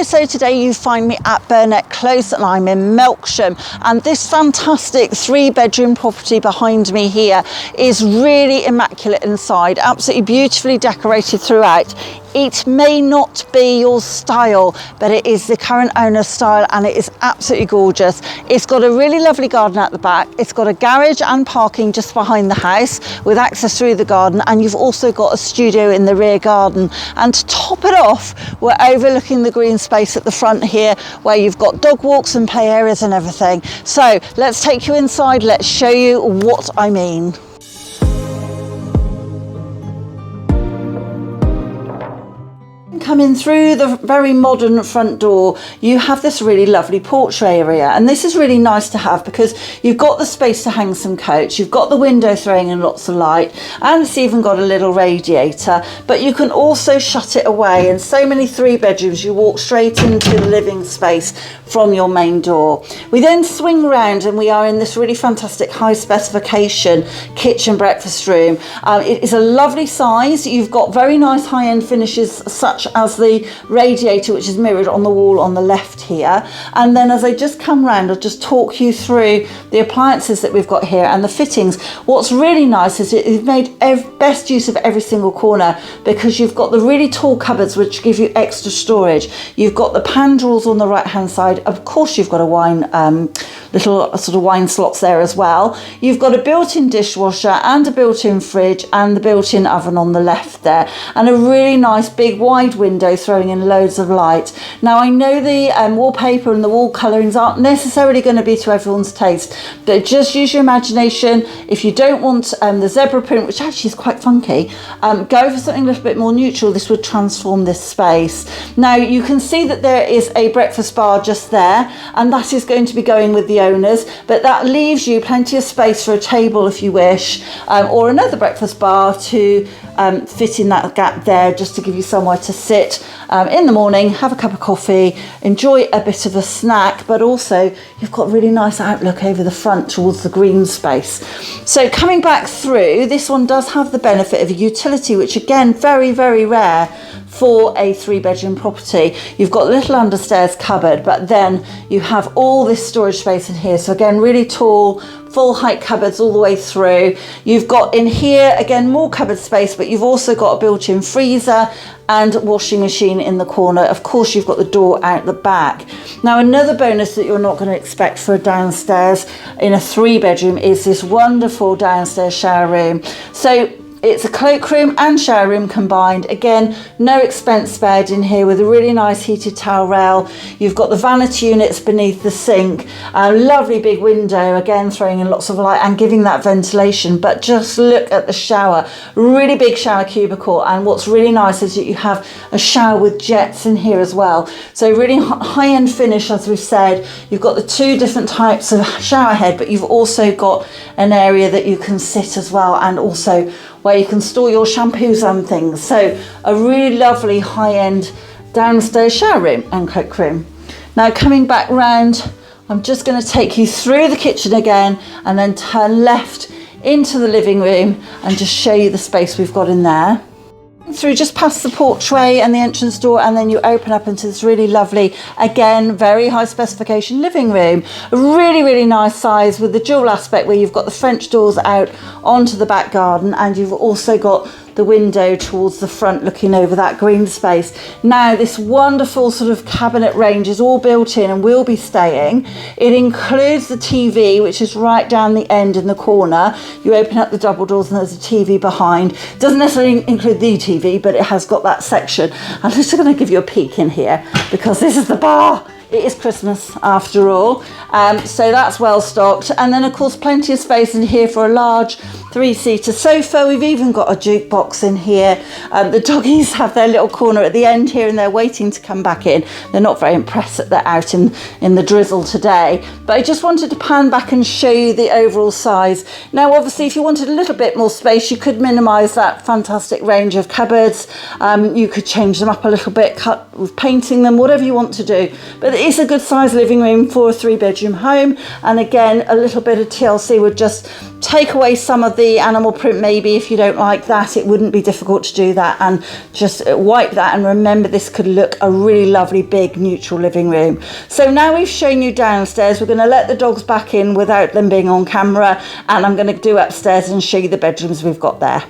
episode today you find me at Burnet Close and I'm in Melksham, and this fantastic 3-bedroom property behind me here is really immaculate inside, absolutely beautifully decorated throughout. It may not be your style, but it is the current owner's style and it is absolutely gorgeous. It's got a really lovely garden at the back. It's got a garage and parking just behind the house with access through the garden, and you've also got a studio in the rear garden. And to top it off, we're overlooking the green space at the front here where you've got dog walks and play areas and everything. So let's take you inside, let's show you what I mean. Coming through the very modern front door, you have this really lovely porch area, and this is really nice to have because you've got the space to hang some coats, you've got the window throwing in lots of light, and it's even got a little radiator, but you can also shut it away. In so many 3 bedrooms you walk straight into the living space from your main door. We then swing round and we are in this really fantastic high specification kitchen breakfast room. It is a lovely size. You've got very nice high-end finishes such as the radiator, which is mirrored on the wall on the left here. And then as I just come round, I'll just talk you through the appliances that we've got here and the fittings. What's really nice is you've made best use of every single corner, because you've got the really tall cupboards which give you extra storage. You've got the pan drawers on the right hand side. Of course you've got a wine little sort of wine slots there as well. You've got a built-in dishwasher and a built-in fridge and the built-in oven on the left there, and a really nice big wide window throwing in loads of light. Now I know the wallpaper and the wall colourings aren't necessarily going to be to everyone's taste, but just use your imagination. If you don't want the zebra print, which actually is quite funky, go for something a little bit more neutral. This would transform this space. Now you can see that there is a breakfast bar just there, and that is going to be going with the owners, but that leaves you plenty of space for a table if you wish, or another breakfast bar to fit in that gap there, just to give you somewhere to sit in the morning, have a cup of coffee, enjoy a bit of a snack, but also you've got a really nice outlook over the front towards the green space. So coming back through, this one does have the benefit of a utility, which again, very, very rare for a 3-bedroom property. You've got a little understairs cupboard, but then you have all this storage space in here. So again, really tall, full height cupboards all the way through. You've got in here, again, more cupboard space, but you've also got a built-in freezer and washing machine in the corner. Of course, you've got the door out the back. Now, another bonus that you're not going to expect for a downstairs in a 3-bedroom is this wonderful downstairs shower room. So it's a cloakroom and shower room combined. Again, no expense spared in here, with a really nice heated towel rail. You've got the vanity units beneath the sink, a lovely big window, again throwing in lots of light and giving that ventilation. But just look at the shower, really big shower cubicle. And what's really nice is that you have a shower with jets in here as well. So really high-end finish, as we've said. You've got the 2 different types of shower head, but you've also got an area that you can sit as well, and also where you can store your shampoos and things. So a really lovely high-end downstairs shower room and cloakroom. Now coming back round, I'm just going to take you through the kitchen again and then turn left into the living room and just show you the space we've got in there. Through just past the porchway and the entrance door, and then you open up into this really lovely, again, very high specification living room. A really, really nice size with the dual aspect where you've got the French doors out onto the back garden, and you've also got the window towards the front looking over that green space. Now this wonderful sort of cabinet range is all built in and will be staying. It includes the TV, which is right down the end in the corner. You open up the double doors and there's a TV behind. It doesn't necessarily include the TV, but it has got that section. I'm just going to give you a peek in here because this is the bar. It is Christmas after all, so that's well stocked. And then of course plenty of space in here for a large 3-seater sofa. We've even got a jukebox in here. The doggies have their little corner at the end here and they're waiting to come back in. They're not very impressed that they're out in the drizzle today, but I just wanted to pan back and show you the overall size. Now obviously if you wanted a little bit more space, you could minimise that fantastic range of cupboards. You could change them up a little bit, cut with painting them, whatever you want to do. But it is a good size living room for a 3-bedroom home, and again a little bit of TLC would just take away some of the animal print maybe if you don't like that. It wouldn't be difficult to do that, and just wipe that, and remember this could look a really lovely big neutral living room. So now we've shown you downstairs, we're going to let the dogs back in without them being on camera, and I'm going to do upstairs and show you the bedrooms we've got there.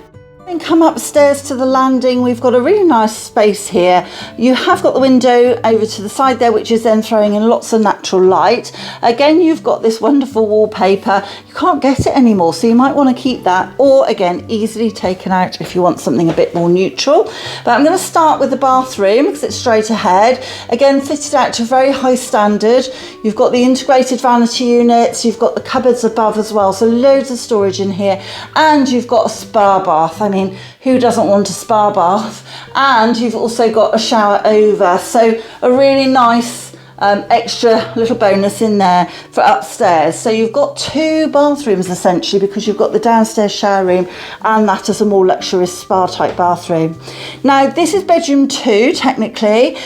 And come upstairs to the landing, we've got a really nice space here. You have got the window over to the side there, which is then throwing in lots of natural light. Again, you've got this wonderful wallpaper. You can't get it anymore, so you might want to keep that, or again, easily taken out if you want something a bit more neutral. But I'm going to start with the bathroom because it's straight ahead. Again, fitted out to a very high standard. You've got the integrated vanity units, you've got the cupboards above as well, so loads of storage in here, and you've got a spa bath. I mean, who doesn't want a spa bath? And you've also got a shower over, so a really nice extra little bonus in there for upstairs. So you've got 2 bathrooms essentially, because you've got the downstairs shower room and that is a more luxurious spa type bathroom. Now this is bedroom 2 technically,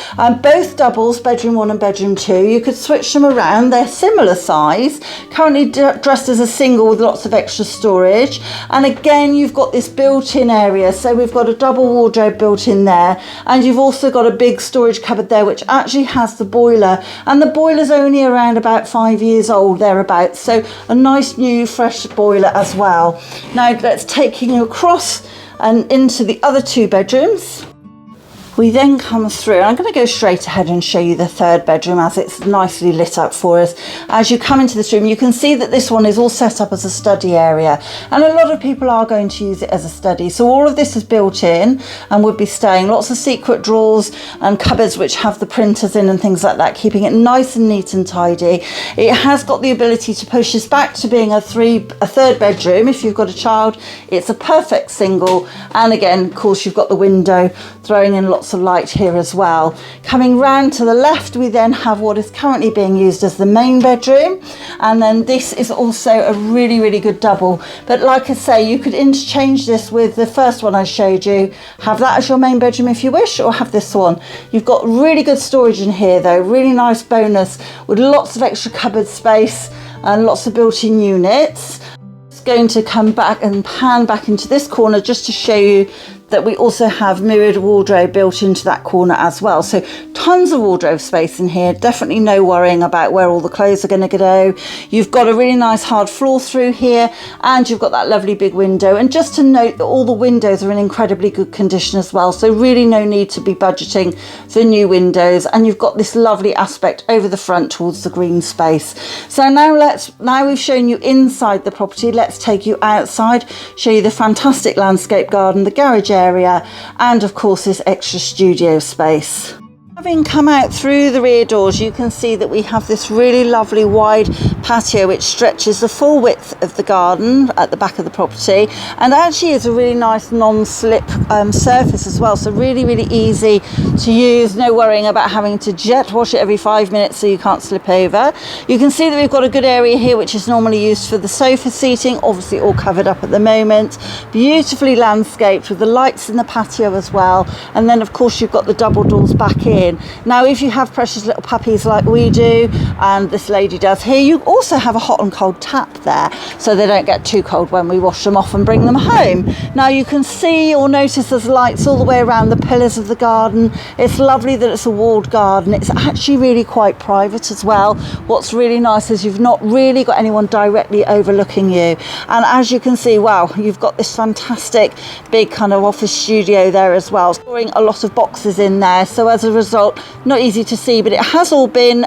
both doubles, bedroom 1 and bedroom 2. You could switch them around, they're similar size, currently dressed as a single with lots of extra storage. And again, you've got this built-in area, so we've got a double wardrobe built in there, and you've also got a big storage cupboard there which actually has the boiler, and the boiler's only around about 5 years old thereabouts, so a nice new fresh boiler as well. Now let's take you across and into the other 2 bedrooms. We then come through, I'm going to go straight ahead and show you the 3rd bedroom as it's nicely lit up for us. As you come into this room, you can see that this one is all set up as a study area, and a lot of people are going to use it as a study. So all of this is built in and would be staying. Lots of secret drawers and cupboards which have the printers in and things like that, keeping it nice and neat and tidy. It has got the ability to push this back to being a 3rd bedroom. If you've got a child, it's a perfect single, and again, of course, you've got the window throwing in lots of light here as well. Coming round to the left, we then have what is currently being used as the main bedroom, and then this is also a really good double. But like I say, you could interchange this with the first one I showed you, have that as your main bedroom if you wish, or have this one. You've got really good storage in here though, really nice bonus with lots of extra cupboard space and lots of built-in units. It's going to come back and pan back into this corner just to show you that we also have mirrored wardrobe built into that corner as well. So tons of wardrobe space in here, definitely no worrying about where all the clothes are going to go. You've got a really nice hard floor through here, and you've got that lovely big window. And just to note that all the windows are in incredibly good condition as well, so really no need to be budgeting for new windows. And you've got this lovely aspect over the front towards the green space. So now we've shown you inside the property, let's take you outside, show you the fantastic landscape garden, the garage area, and of course this extra studio space. Having come out through the rear doors, you can see that we have this really lovely wide patio which stretches the full width of the garden at the back of the property, and actually is a really nice non-slip surface as well, so really easy to use, no worrying about having to jet wash it every 5 minutes so you can't slip over. You can see that we've got a good area here which is normally used for the sofa seating, obviously all covered up at the moment, beautifully landscaped with the lights in the patio as well. And then of course you've got the double doors back in. Now if you have precious little puppies like we do, and this lady does here, you also have a hot and cold tap there so they don't get too cold when we wash them off and bring them home. Now you can see or notice there's lights all the way around the pillars of the garden. It's lovely that it's a walled garden. It's actually really quite private as well. What's really nice is you've not really got anyone directly overlooking you, and as you can see, wow, you've got this fantastic big kind of office studio there as well, storing a lot of boxes in there. So as a result, not easy to see, but it has all been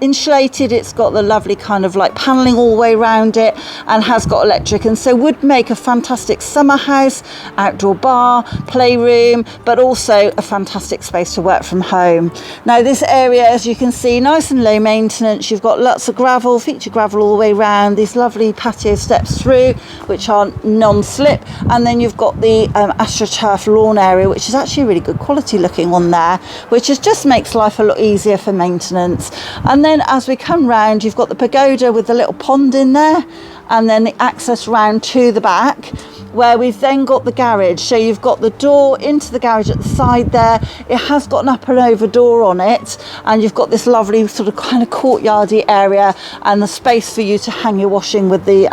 insulated. It's got the lovely kind of like paneling all the way around it, and has got electric, and so would make a fantastic summer house, outdoor bar, playroom, but also a fantastic space to work from home. Now this area, as you can see, nice and low maintenance. You've got lots of gravel, feature gravel all the way around, these lovely patio steps through which are non-slip, and then you've got the astroturf lawn area, which is actually a really good quality looking on there, which is just makes life a lot easier for maintenance. And then as we come round, you've got the pagoda with the little pond in there, and then the access round to the back. where we've then got the garage. So you've got the door into the garage at the side there. It has got an up and over door on it, and you've got this lovely sort of kind of courtyardy area and the space for you to hang your washing with the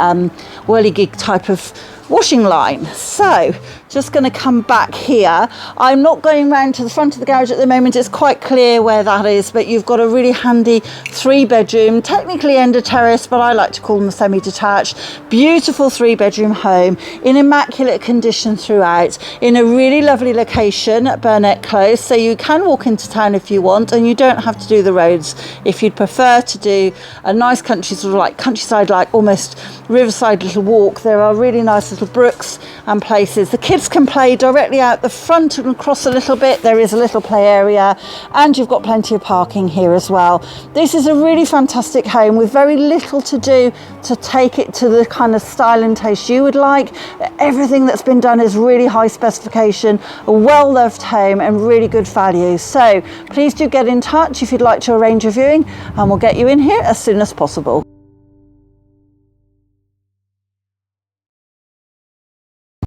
whirligig type of washing line. So just going to come back here. I'm not going round to the front of the garage at the moment. It's quite clear where that is, but you've got a really handy 3-bedroom, technically end of terrace, but I like to call them semi-detached, beautiful 3-bedroom home in immaculate condition throughout, in a really lovely location at Burnet Close, so you can walk into town if you want, and you don't have to do the roads if you'd prefer to do a nice country, sort of like countryside, like almost riverside little walk. There are really nice little brooks and places. The kids can play directly out the front and across a little bit. There is a little play area, and you've got plenty of parking here as well. This is a really fantastic home with very little to do to take it to the kind of style and taste you would like. Everything that's been done is really high specification, a well-loved home and really good value. So please do get in touch if you'd like to arrange a viewing, and we'll get you in here as soon as possible.